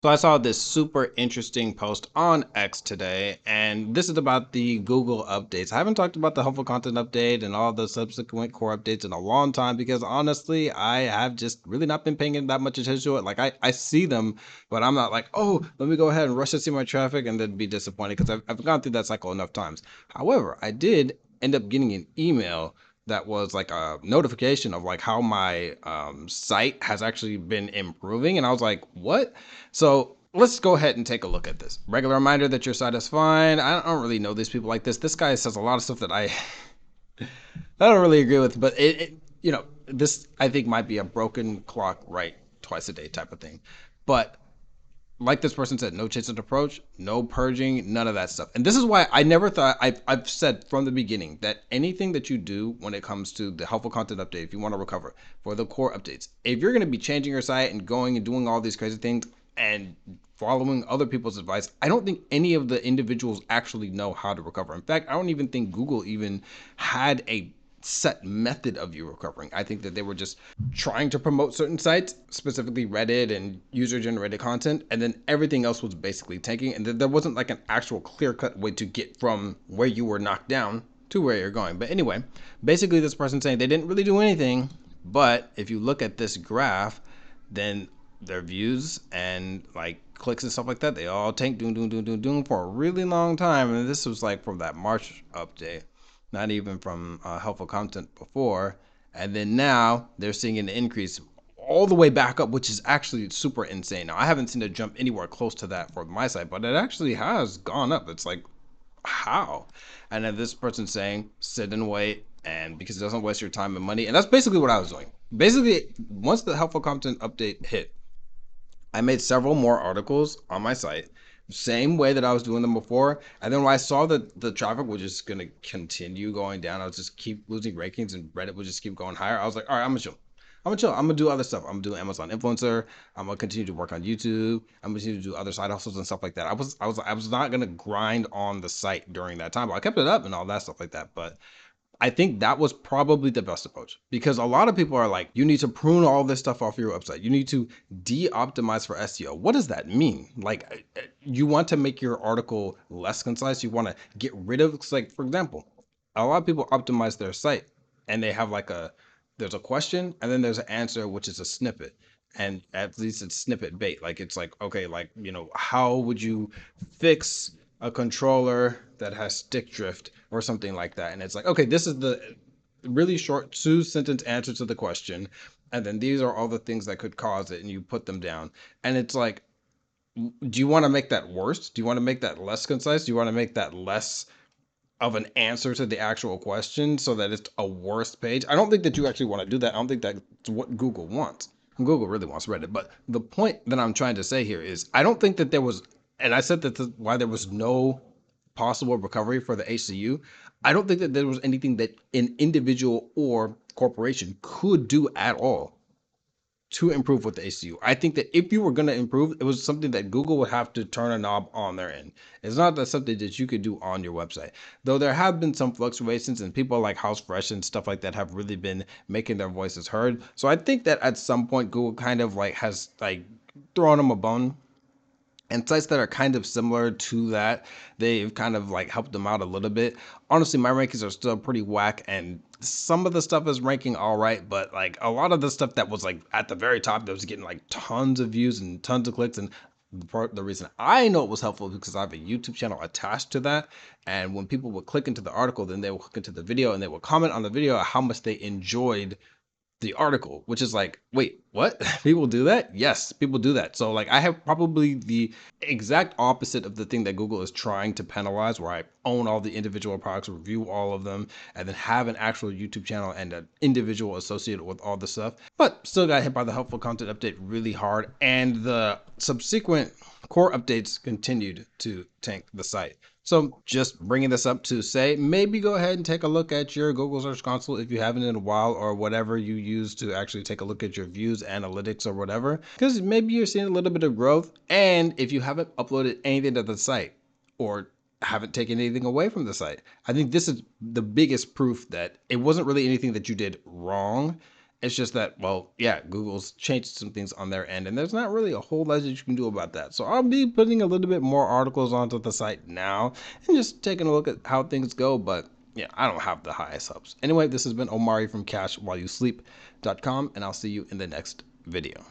So I saw this super interesting post on X today, and this is about the Google updates. I haven't talked about the helpful content update and all the subsequent core updates in a long time because honestly, I have just really not been paying that much attention to it. Like I see them, but I'm not like, oh, let me go ahead and rush to see my traffic and then be disappointed because I've gone through that cycle enough times. However, I did end up getting an email that was like a notification of like how my site has actually been improving, and I was like, what? So let's go ahead and take a look at this. Regular reminder that your site is fine. I don't really know these people like this. This guy says a lot of stuff that I don't really agree with, but this I think might be a broken clock right twice a day type of thing. But like this person said, no chastened approach, no purging, none of that stuff. And this is why I never thought, I've said from the beginning that anything that you do when it comes to the helpful content update, if you want to recover for the core updates, if you're going to be changing your site and going and doing all these crazy things and following other people's advice, I don't think any of the individuals actually know how to recover. In fact, I don't even think Google even had a set method of you recovering. I think that they were just trying to promote certain sites, specifically Reddit and user generated content, and then everything else was basically tanking. And there wasn't like an actual clear cut way to get from where you were knocked down to where you're going. But anyway, basically, this person saying they didn't really do anything. But if you look at this graph, then their views and like clicks and stuff like that, they all tank doom for a really long time. And this was like from that March update, not even from helpful content before. And then now they're seeing an increase all the way back up, which is actually super insane. Now I haven't seen it jump anywhere close to that for my site, but it actually has gone up. It's like, how? And then this person's saying sit and wait, and because it doesn't waste your time and money. And that's basically what I was doing. Basically, once the helpful content update hit, I made several more articles on my site, same way that I was doing them before. And then when I saw that the traffic was just going to continue going down, I was just keep losing rankings and Reddit would just keep going higher. I was like, all right, I'm gonna chill. I'm gonna chill. I'm gonna do other stuff. I'm gonna do Amazon influencer. I'm gonna continue to work on YouTube. I'm gonna continue to do other side hustles and stuff like that. I was not gonna grind on the site during that time. I kept it up and all that stuff like that, but I think that was probably the best approach because a lot of people are like, you need to prune all this stuff off your website. You need to de-optimize for SEO. What does that mean? Like, you want to make your article less concise. You want to get rid of, like, for example, a lot of people optimize their site and they have like there's a question and then there's an answer, which is a snippet. And at least it's snippet bait. Like, it's like, okay, like, how would you fix a controller that has stick drift or something like that? And it's like, okay, this is the really short 2 sentence answer to the question, and then these are all the things that could cause it, and you put them down. And it's like, do you want to make that worse? Do you want to make that less concise? Do you want to make that less of an answer to the actual question so that it's a worse page? I don't think that you actually want to do that. I don't think that's what Google wants. Google really wants Reddit. But the point that I'm trying to say here is I don't think that there was, and I said that why there was no possible recovery for the HCU. I don't think that there was anything that an individual or corporation could do at all to improve with the HCU. I think that if you were going to improve, it was something that Google would have to turn a knob on their end. It's not that something that you could do on your website. Though there have been some fluctuations and people like HouseFresh and stuff like that have really been making their voices heard. So I think that at some point Google kind of like has like thrown them a bone, and sites that are kind of similar to that, they've kind of like helped them out a little bit. Honestly, my rankings are still pretty whack, and some of the stuff is ranking all right, but like a lot of the stuff that was like at the very top that was getting like tons of views and tons of clicks. And the reason I know it was helpful is because I have a YouTube channel attached to that, and when people would click into the article, then they would click into the video and they would comment on the video how much they enjoyed the article, which is like, wait, what? People do that? Yes, people do that. So like I have probably the exact opposite of the thing that Google is trying to penalize, where I own all the individual products, review all of them, and then have an actual YouTube channel and an individual associated with all the stuff. But still got hit by the helpful content update really hard, and the subsequent core updates continued to tank the site. So just bringing this up to say, maybe go ahead and take a look at your Google Search Console if you haven't in a while, or whatever you use to actually take a look at your views, analytics, or whatever, because maybe you're seeing a little bit of growth. And if you haven't uploaded anything to the site or haven't taken anything away from the site, I think this is the biggest proof that it wasn't really anything that you did wrong. It's just that, well, yeah, Google's changed some things on their end, and there's not really a whole lot that you can do about that. So I'll be putting a little bit more articles onto the site now and just taking a look at how things go. But yeah, I don't have the highest hopes. Anyway, this has been Omari from CashWhileYouSleep.com, and I'll see you in the next video.